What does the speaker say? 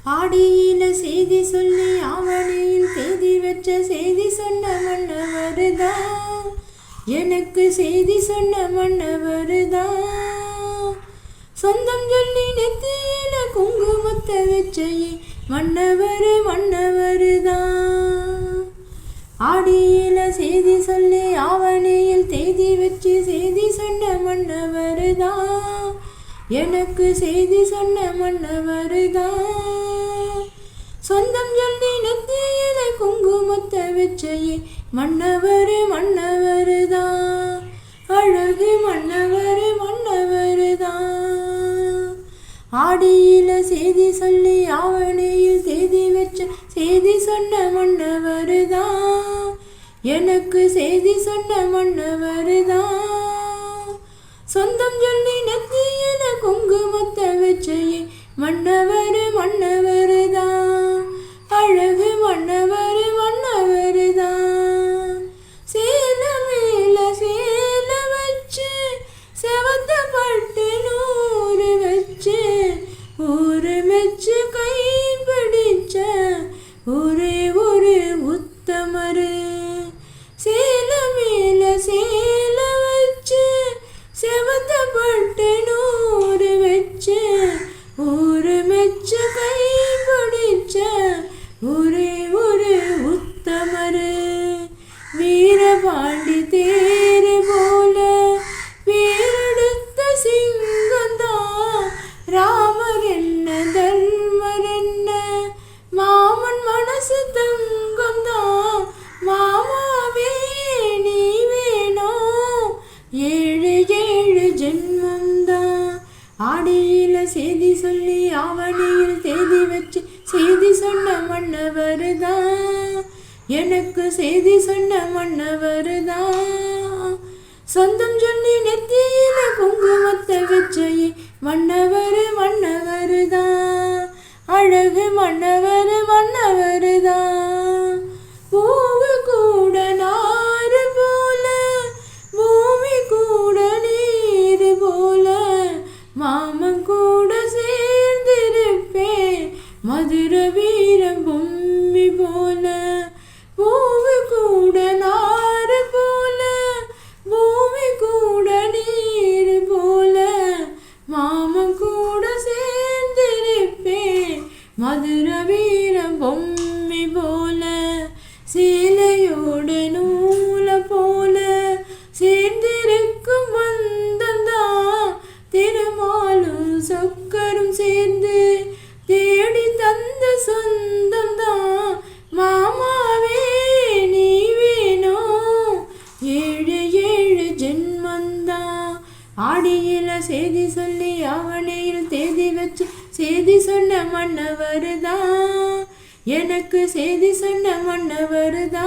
ஆடியில செய்தி சொல்லி ஆவணியில் தேதி வச்ச செய்தி சொன்ன மன்னவருதா, எனக்கு செய்தி சொன்ன மன்னவருதா. சொந்தம் சொல்லி நெத்தியில குங்குமத்தை வச்சையே மன்னவருதா. ஆடியில செய்தி சொல்லி ஆவணியில் தேதி வச்சு செய்தி சொன்ன மன்னவருதா, எனக்கு செய்தி சொன்ன மன்னவருதா. சொந்தம் சொல்லி நெத்தியில குங்குமத்தை வச்சையே மன்னவருதா. அழகு மன்னவருதா. ஆடியில செய்தி சொல்லி ஆவணியில் தேதி வச்ச செய்தி சொன்ன மன்னவருதா, எனக்கு செய்தி சொன்ன மன்னவருதா. சொந்தம் சொல்லி நெத்தியில குங்குமத்தை வச்சையே மன்னவருதா. அழகு மன்னவருதா. சேல மேல சேல வச்சு செவத்த பட்டு நூறு வச்சு ஊரு மெச்சு கை பிடிச்ச ஒரே ஒரு உத்தமரு. சேல மேல சேல வச்சு செவத்த பட்டு நூறு வச்சு ஊரு மெச்சு கை பிடிச்ச ஒரே ஒரு உத்தமரு. வீரபாண்டி தேரு போல வீரெடுத்த சிங்கந்தா, ராமர் என்ன தர்மர் என்ன மாமன் மனசு தங்கந்தா. மாமாவே நீ வேணும் ஏழு ஏழு ஜென்மந்தா. ஆடியில செய்தி சொல்லி ஆவணியில் தேதி வச்சு செய்தி சொன்ன மன்னவருதா, எனக்கு செய்தி சொன்ன மன்னவருதா. சொந்தம் சொல்லி நெத்தியில குங்குமத்தை வச்சையே மன்னவருதா. அழகு மன்னவருதா. பூவு கூட நாறு போல பூமி கூட நீர் போல மாமன் கூட சேர்ந்திருப்பேன் மதுர வீரம் பொம்மி போல. பூவு கூட நாறு போல பூமி கூட நீர் போல மாமன் கூட சேர்ந்திருப்பேன் மதுர வீரம் பொம்மி போல. சேலையோடு நூல போல சேர்ந்திருக்கும் வந்தந்தா, திருமாலும் சொக்கரும் சேர்ந்து தேடி தந்த சொந்தம்தா. மாமாவே நீ வேணும் ஏழு ஏழு ஜென்மந்தா. ஆடியில செய்தி சொல்லி ஆவணியில் தேதி வச்சு செய்தி சொன்ன மன்னவருதா, எனக்கு செய்தி சொன்ன மன்னவருதா.